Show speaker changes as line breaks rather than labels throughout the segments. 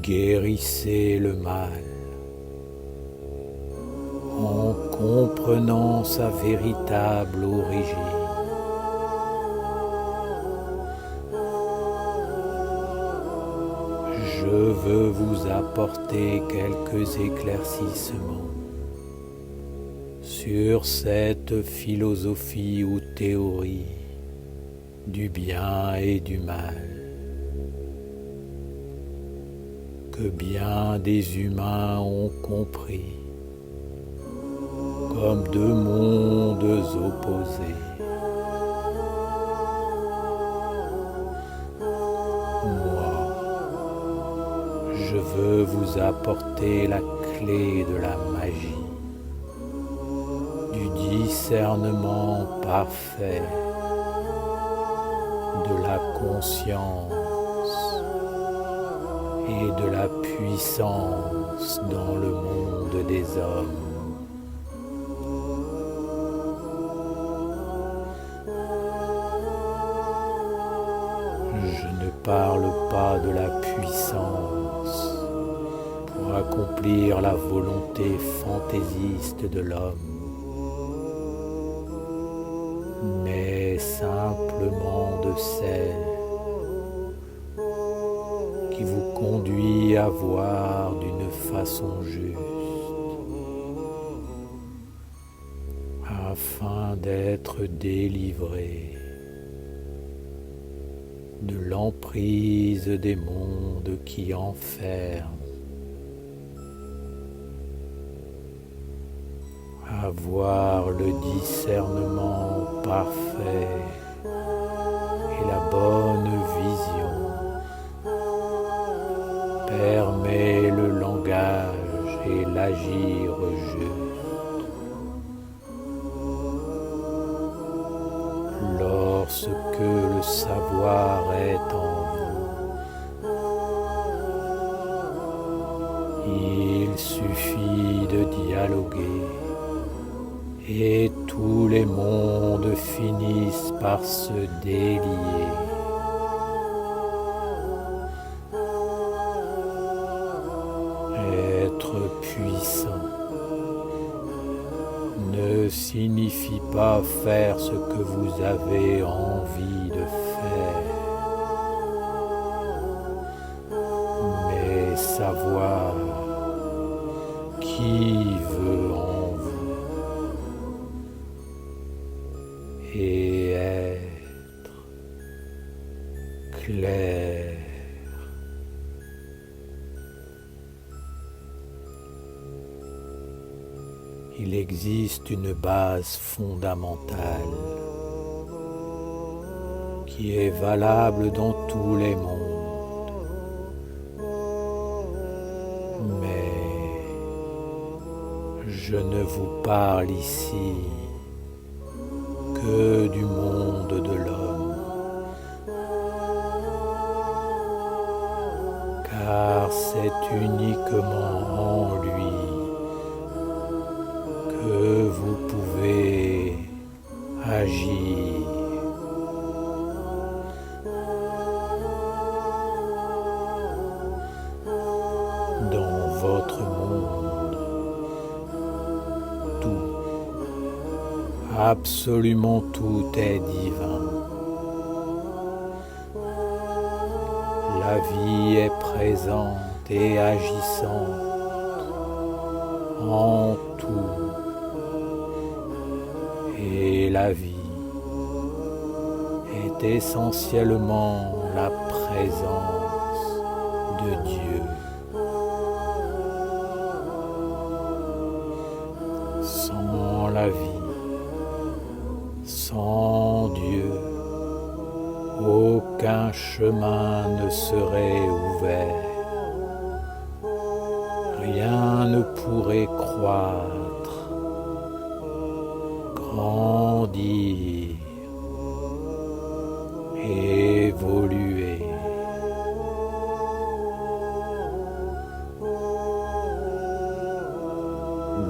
guérissez le mal en comprenant sa véritable origine. Je veux vous apporter quelques éclaircissements sur cette philosophie ou théorie du bien et du mal que bien des humains ont compris comme deux mondes opposés. Moi, je veux vous apporter la clé de la magie, du discernement parfait, de la conscience et de la puissance dans le monde des hommes. Je ne parle pas de la puissance pour accomplir la volonté fantaisiste de l'homme, mais simplement de celle qui vous conduit à voir d'une façon juste, afin d'être délivré de l'emprise des mondes qui enferment, avoir le discernement parfait et la bonne vision permet le langage et l'agir juste. Lorsque le savoir est en vous, il suffit de dialoguer et tous les mondes finissent par se délier. Être puissant ne signifie pas faire ce que vous avez envie de faire, mais savoir qui veut en vous et être clair. Il existe une base fondamentale qui est valable dans tous les mondes, mais je ne vous parle ici que du monde de l'homme, car c'est uniquement en lui que vous pouvez agir. Dans votre monde, tout, absolument tout est divin. La vie est présente et agissante en tout. Et la vie est essentiellement la présence de Dieu. Sans la vie, sans Dieu, aucun chemin ne serait ouvert. Rien ne pourrait croître, grandir, évoluer.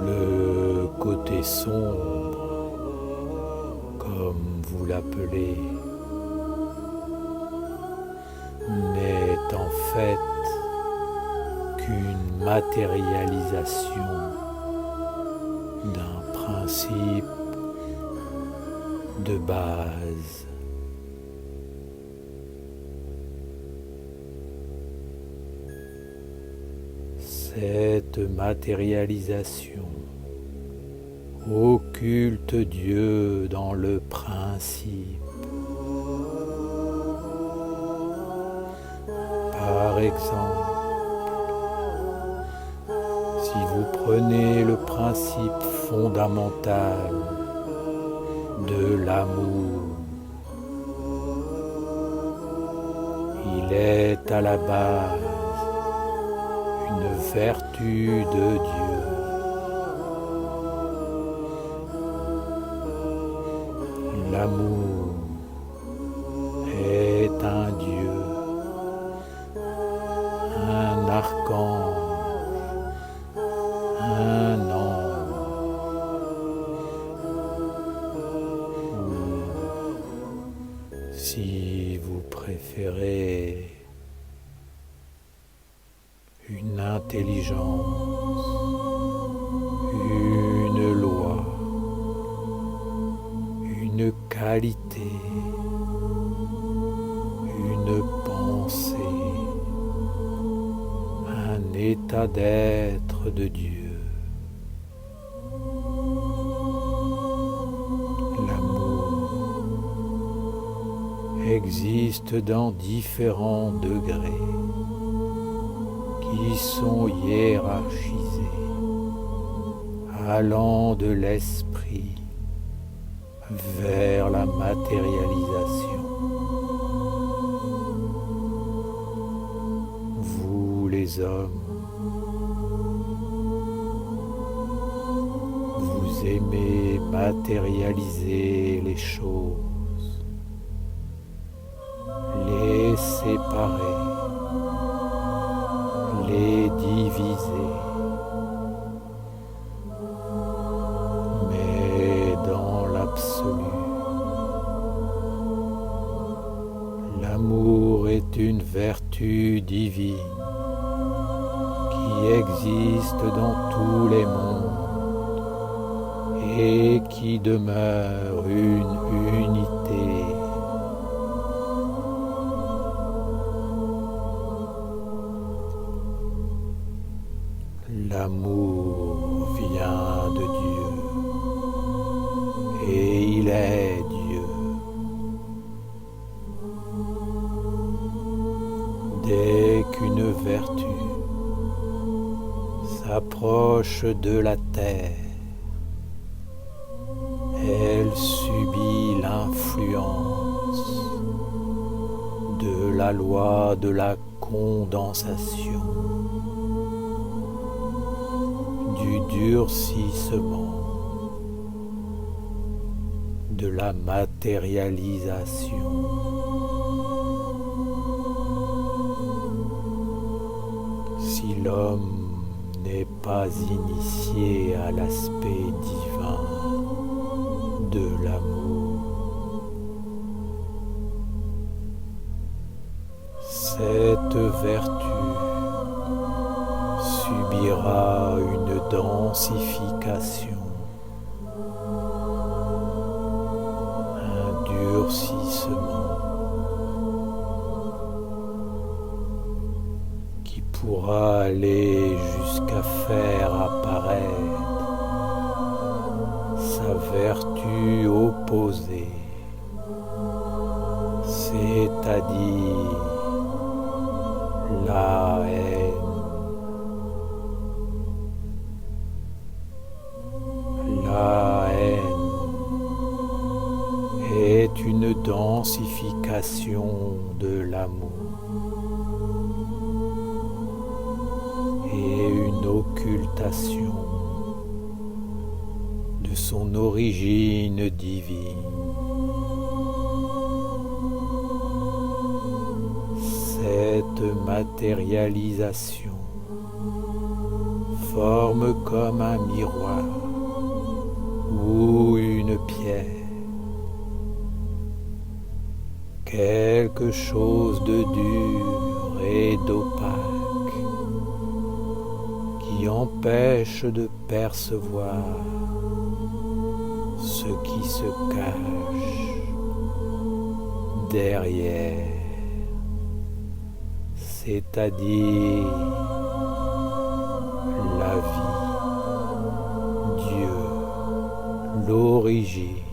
Le côté sombre, comme vous l'appelez, n'est en fait qu'une matérialisation d'un principe de base. Cette matérialisation occulte Dieu dans le principe. Par exemple, si vous prenez le principe fondamental de l'amour, il est à la base une vertu de Dieu. L'amour est un Dieu, un archange, un ange, ou si vous préférez, une intelligence, une loi, une qualité, une pensée, un état d'être de Dieu. L'amour existe dans différents degrés qui sont hiérarchisés, allant de l'esprit vers la matérialisation. Vous les hommes, vous aimez matérialiser les choses, les séparer, les diviser. Mais dans l'absolu, l'amour est une vertu divine qui existe dans tous les mondes et qui demeure une unité. L'amour vient de Dieu et il est Dieu. Dès qu'une vertu s'approche de la terre, elle subit l'influence de la loi de la condensation, du durcissement, de la matérialisation. Si l'homme n'est pas initié à l'aspect divin de l'amour, cette vertu subira une densification, un durcissement qui pourra aller jusqu'à faire apparaître sa vertu opposée, c'est-à-dire la haine. La haine est une densification de l'amour et une occultation de son origine divine. Cette matérialisation forme comme un miroir ou une pierre, quelque chose de dur et d'opaque qui empêche de percevoir ce qui se cache derrière, c'est-à-dire la vie, Dieu, l'origine.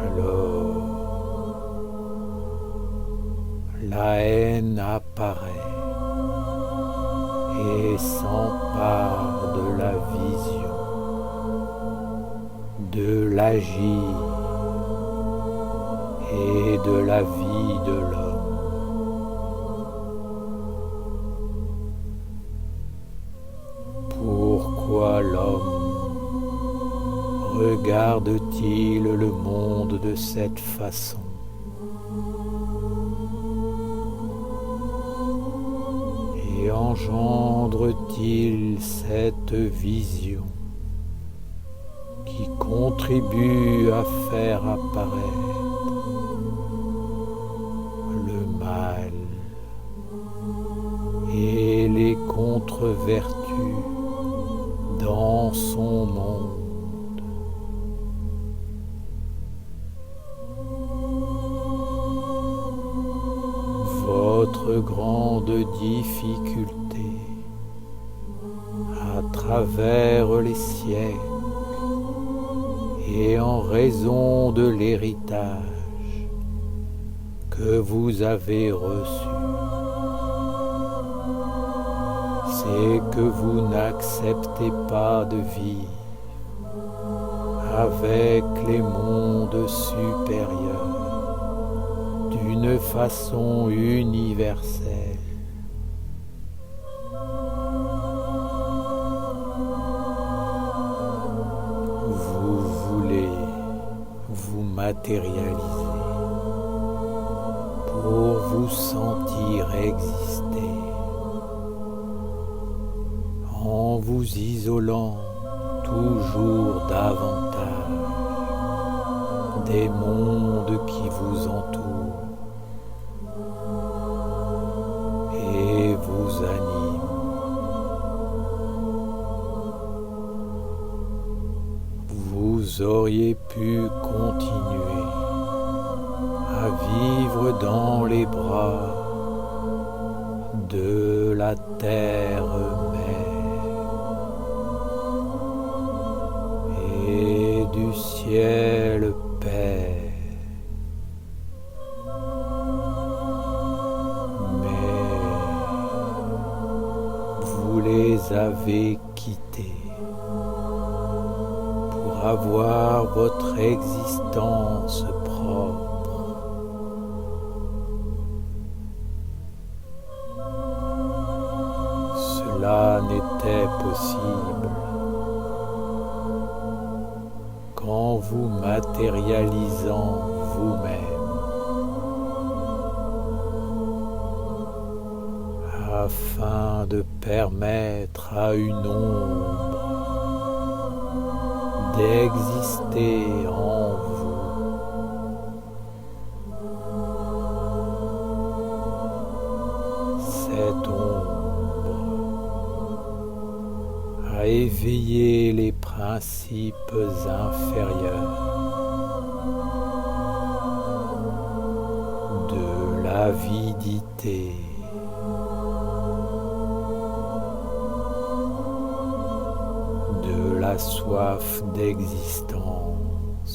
Alors, la haine apparaît et s'empare de la vision, de l'agir et de la vie de l'homme. Pourquoi l'homme regarde-t-il le monde de cette façon? Et engendre-t-il cette vision qui contribue à faire apparaître le mal et les contre-vertus dans son monde? Votre grande difficulté à travers les siècles et en raison de l'héritage que vous avez reçu, c'est que vous n'acceptez pas de vivre avec les mondes supérieurs d'une façon universelle. Vous voulez vous matérialiser pour vous sentir exister en vous isolant toujours davantage des mondes qui vous entourent et vous animent. Vous auriez pu continuer à vivre dans les bras de la terre-mère et du ciel Père. Vous les avez quittés pour avoir votre existence propre. Cela n'était possible qu'en vous matérialisant vous-même, afin de permettre à une ombre d'exister en vous. Cette ombre a éveillé les principes inférieurs de l'avidité, de la soif d'existence,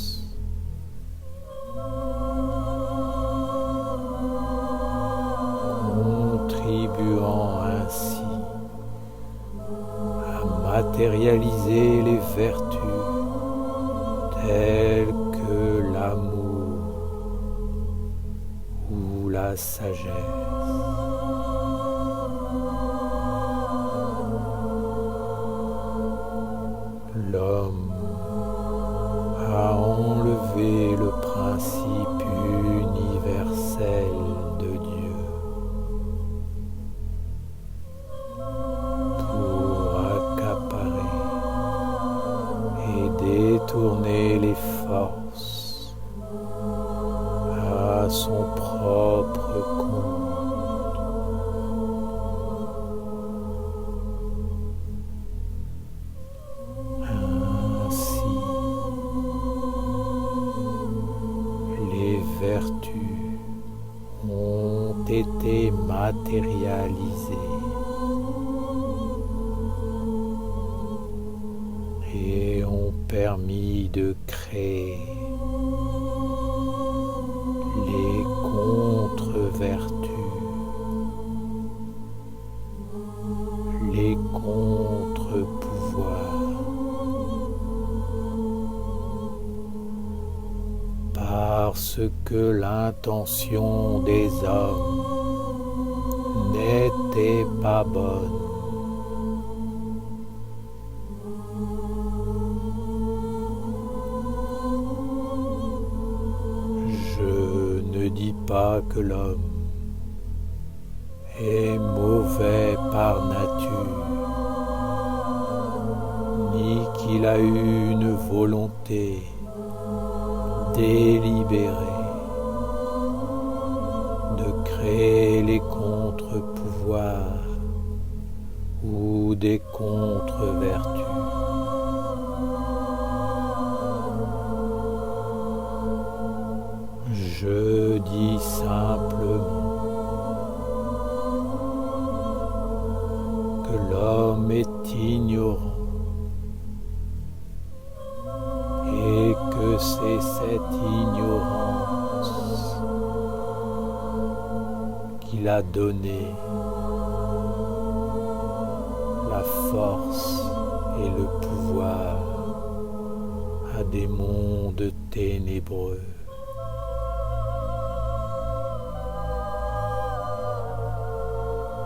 contribuant ainsi à matérialiser les vertus telles que l'amour ou la sagesse. L'homme a enlevé le principe universel de Dieu pour accaparer et détourner les forces à son propre compte. permis de créer les contre-vertus, les contre-pouvoirs, parce que l'intention des hommes n'était pas bonne. Je ne dis pas que l'homme est mauvais par nature, ni qu'il a eu une volonté délibérée de créer les contre-pouvoirs ou des contre-vertus. Je dis simplement que l'homme est ignorant et que c'est cette ignorance qui l'a donné la force et le pouvoir à des mondes ténébreux.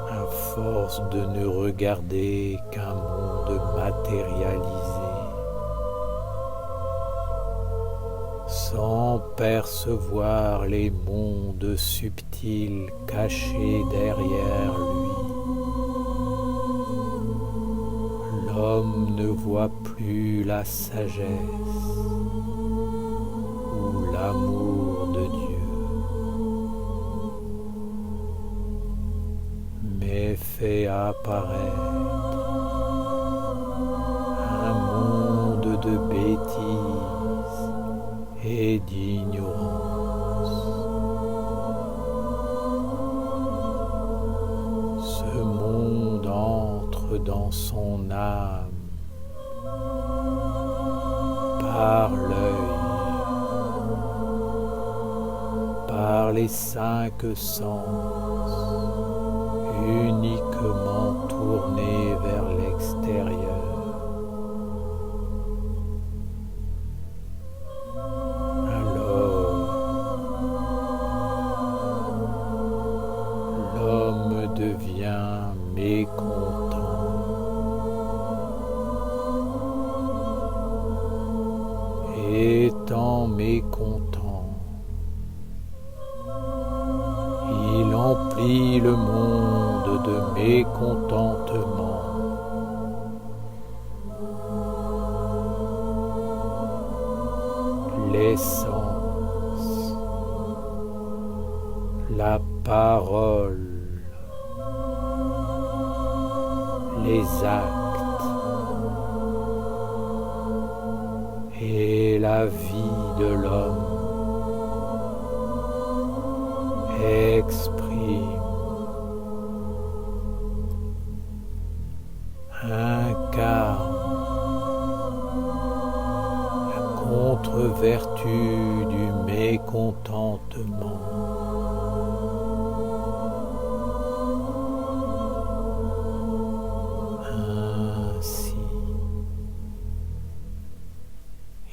À force de ne regarder qu'un monde matérialisé, sans percevoir les mondes subtils cachés derrière lui, l'homme ne voit plus la sagesse ou l'amour de Dieu, mais fait apparaître un monde de bêtises et d'ignorance. Ce monde entre dans son âme par l'œil, par les 5 sens, uniquement tournés vers l'extérieur. Devient mécontent. Étant mécontent, il emplit le monde de mécontentement. L'essence, la parole, les actes et la vie de l'homme expriment, incarnent la contre-vertu du mécontentement.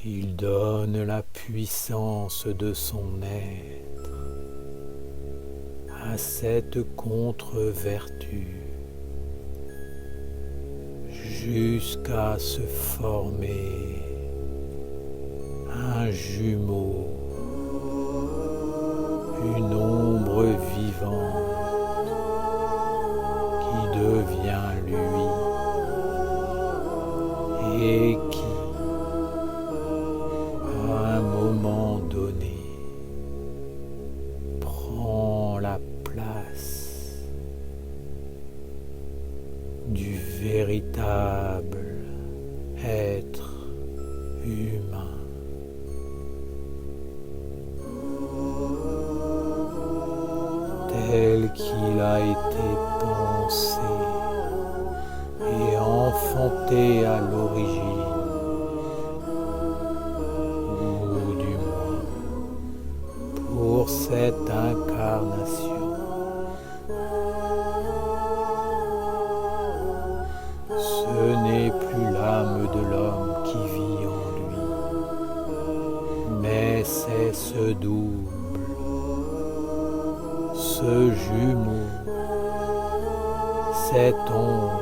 Il donne la puissance de son être à cette contre-vertu jusqu'à se former un jumeau, une ombre vivante qui devient lui et qui, à un moment donné, prend la place du véritable être humain. Tel qu'il a été pensé et enfanté à l'origine n'est plus l'âme de l'homme qui vit en lui, mais c'est ce double, ce jumeau, cette ombre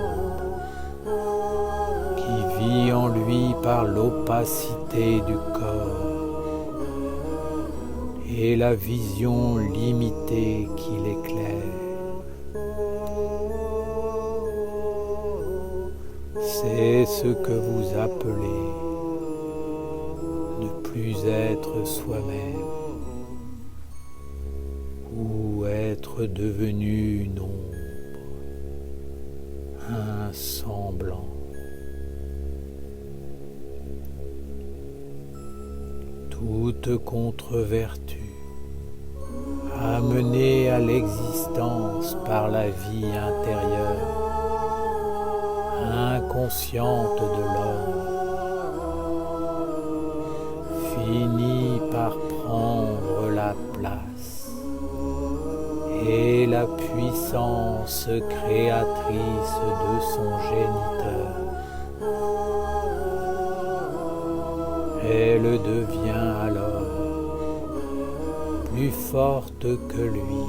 qui vit en lui par l'opacité du corps et la vision limitée qui l'éclaire. C'est ce que vous appelez ne plus être soi-même ou être devenu une ombre, un semblant. Toute contre-vertu amenée à l'existence par la vie intérieure, inconsciente de l'homme, finit par prendre la place et la puissance créatrice de son géniteur. Elle devient alors plus forte que lui,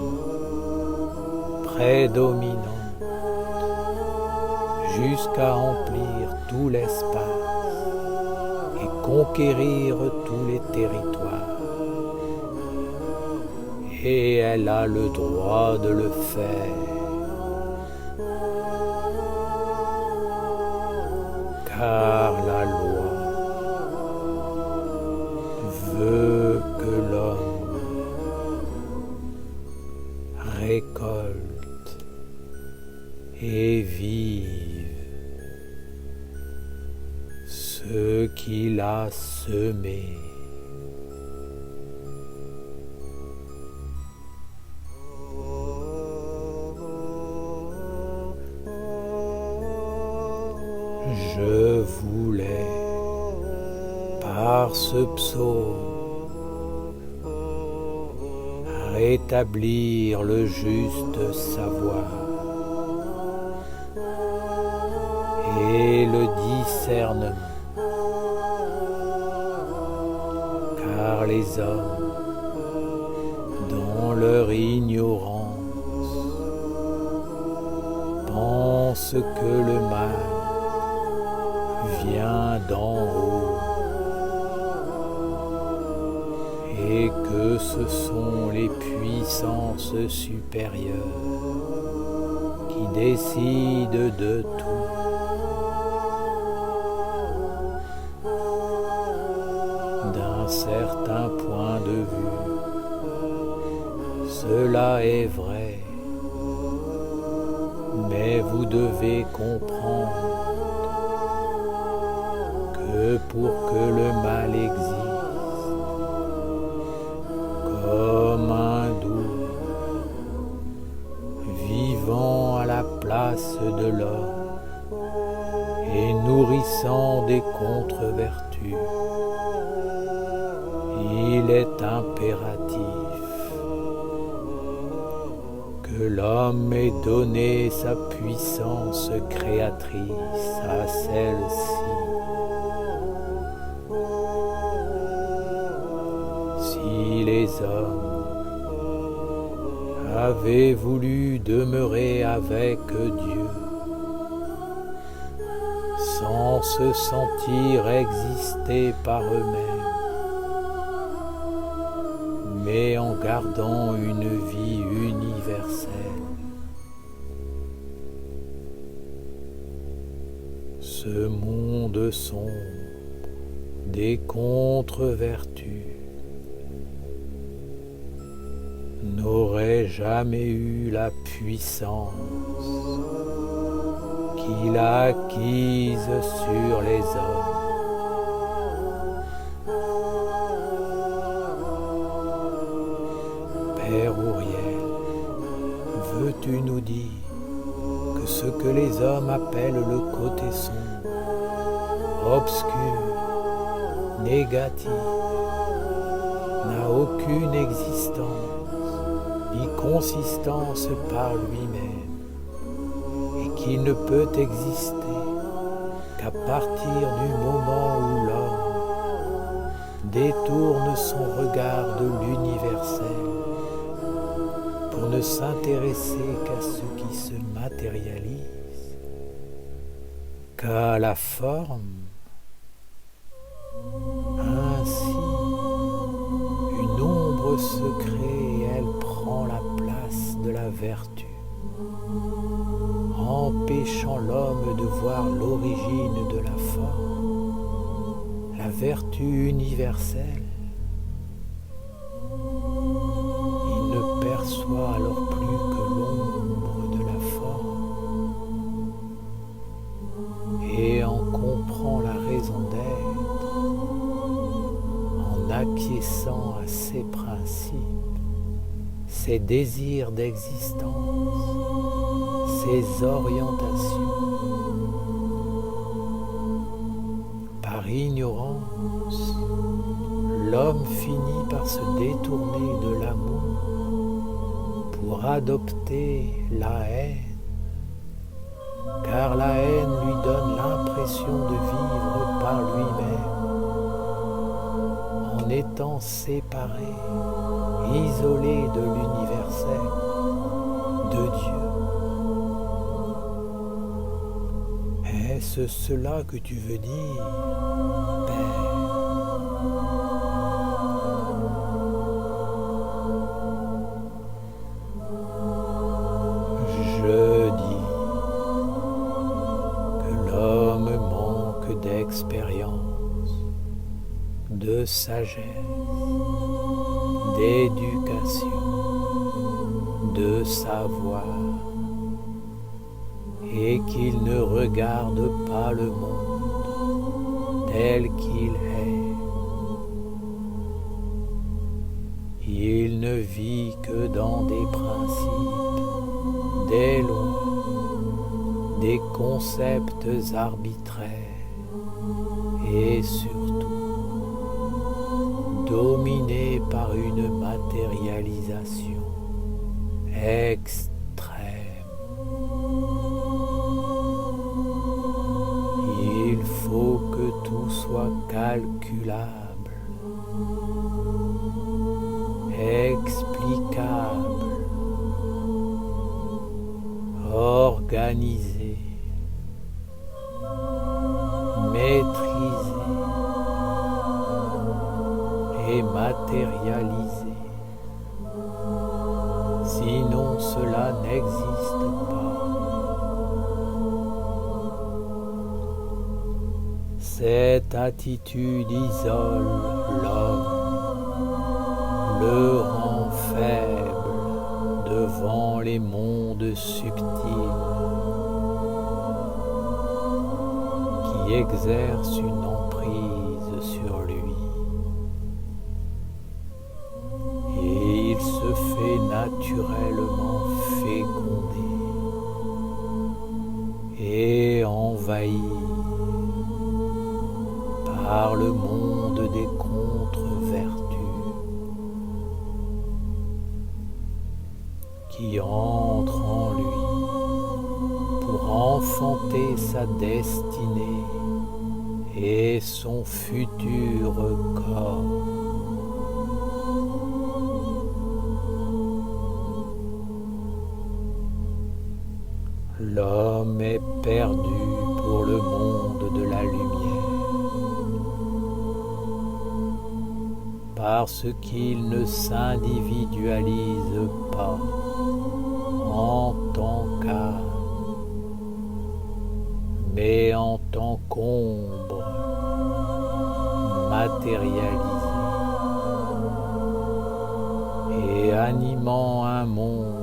prédominante, jusqu'à remplir tout l'espace et conquérir tous les territoires. Et elle a le droit de le faire, car la loi veut que l'homme récolte et vive ce qu'il a semé. Je voulais, par ce psaume, rétablir le juste savoir et le discernement, car les hommes, dans leur ignorance, pensent que le mal vient d'en haut et que ce sont les puissances supérieures qui décident de tout. D'un certain point de vue, cela est vrai, mais vous devez comprendre que pour que le mal existe, comme un doux, vivant à la place de l'homme et nourrissant des contre-vertus, il est impératif que l'homme ait donné sa puissance créatrice à celle-ci. Si les hommes avaient voulu demeurer avec Dieu sans se sentir exister par eux-mêmes, mais en gardant une vie universelle, ce monde sombre des contre-vertus n'aurait jamais eu la puissance qu'il a acquise sur les hommes. Père Ouriel, veux-tu nous dire que ce que les hommes appellent le côté sombre, obscur, négatif, n'a aucune existence ni consistance par lui-même, et qu'il ne peut exister qu'à partir du moment où l'homme détourne son regard de l'universel pour ne s'intéresser qu'à ce qui se matérialise, qu'à la forme, ainsi une ombre se crée et elle prend la place de la vertu, empêchant l'homme de voir l'origine de la forme, la vertu universelle. Il ne perçoit alors plus que l'ombre de la forme et en comprend la raison d'être en acquiesçant à ses principes, ses désirs d'existence, ses orientations. Par ignorance, l'homme finit par se détourner de l'amour pour adopter la haine, car la haine lui donne l'impression de vivre par lui-même, en étant séparé, isolé de l'universel, de Dieu. Est-ce cela que tu veux dire, Père? Je dis que l'homme manque d'expérience, de sagesse, d'éducation, de savoir, et qu'il ne regarde pas le monde tel qu'il est. Il ne vit que dans des principes, des lois, des concepts arbitraires et surtout dominé par une matérialisation extrême. Il faut que tout soit calculable, explicable, organisé, maîtrisé et matérialisé. Sinon cela n'existe pas. Cette attitude isole l'homme, le rend faible devant les mondes subtils qui exercent une emprise sur lui. Et il se fait naturellement féconder et envahi par le monde des contre-vertus qui entrent en lui pour enfanter sa destinée et son futur corps. L'homme est perdu pour le monde de la lumière, parce qu'il ne s'individualise pas en tant qu'âme, mais en tant qu'ombre matérialisée et animant un monde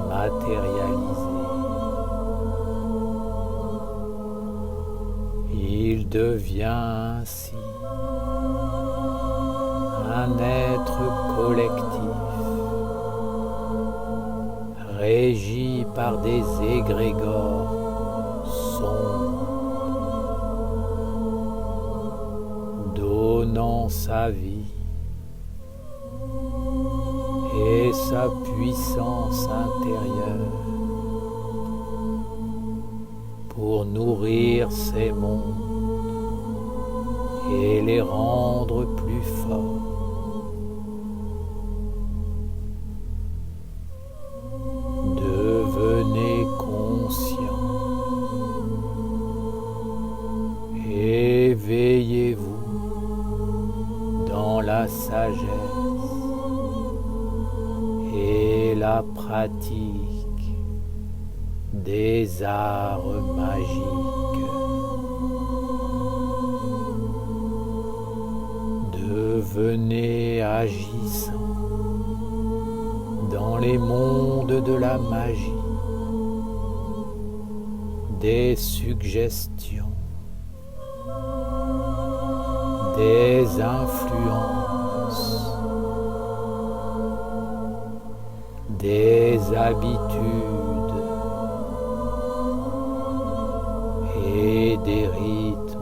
matérialisé. Il devient ainsi un être collectif, régi par des égrégores sombres, donnant sa vie et sa puissance intérieure pour pour nourrir ces mondes et les rendre plus forts. Devenez conscient. Éveillez-vous dans la sagesse et la pratique des arts magiques. Devenez agissant dans les mondes de la magie, des suggestions, des influences, des habitudes et des rythmes.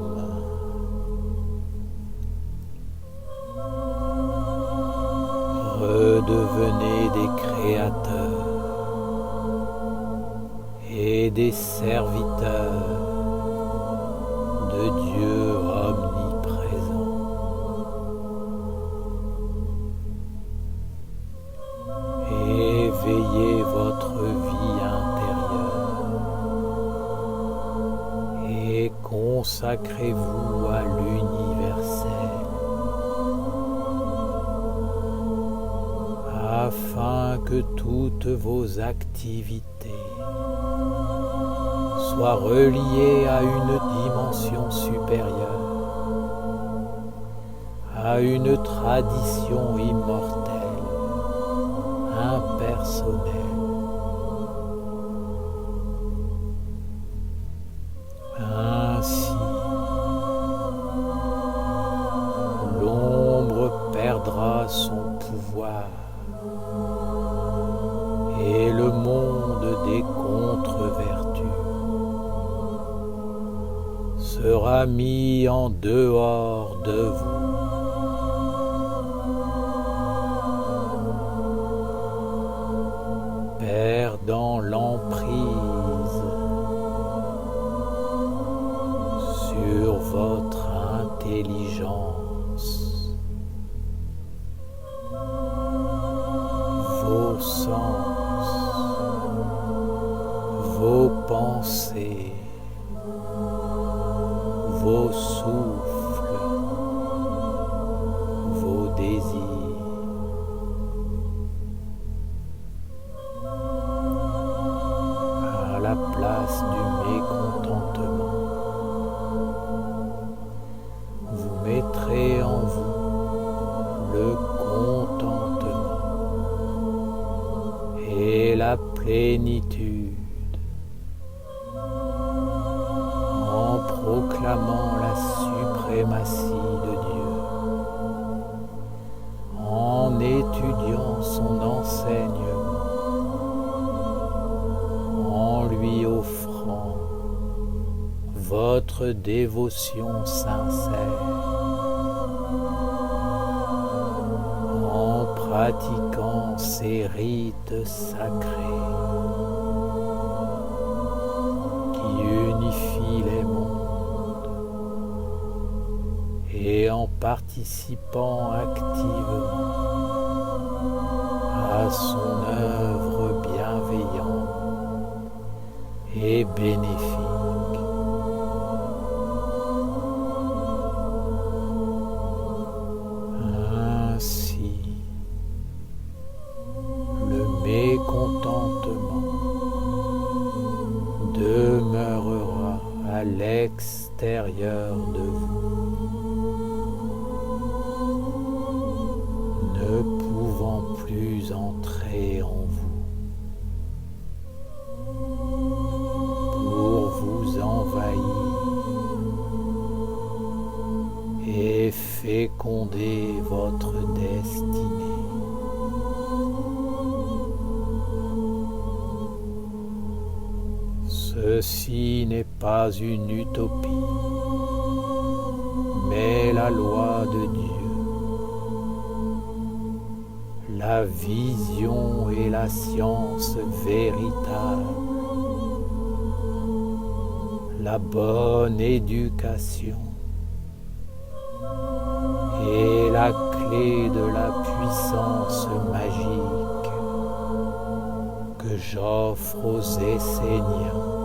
Redevenez des créateurs et des serviteurs de Dieu omniprésent. Éveillez votre vie intérieure et consacrez-vous à l'universel afin que toutes vos activités soient reliées à une dimension supérieure, à une tradition immortelle, impersonnelle. Ainsi, l'ombre perdra son pouvoir et le monde des contre-vertus sera mis en dehors de vous. Perdant l'emprise sur votre intelligence, vos sens, vos pensées, vos souffles, vos désirs. À la place du mécontentement, vous mettrez en vous le contentement et la plénitude en proclamant la suprématie de Dieu, en étudiant son enseignement, en lui offrant votre dévotion sincère, en pratiquant ces rites sacrés qui unifient les mondes et en participant activement à son œuvre bienveillante et bénéfique. Ainsi, le mécontentement demeurera à l'extérieur de vous, ne pouvant plus entrer en vous pour vous envahir et féconder votre destinée. Ceci n'est pas une utopie, mais la loi de Dieu, la vision et la science véritable, la bonne éducation est la clé de la puissance magique que j'offre aux Esséniens.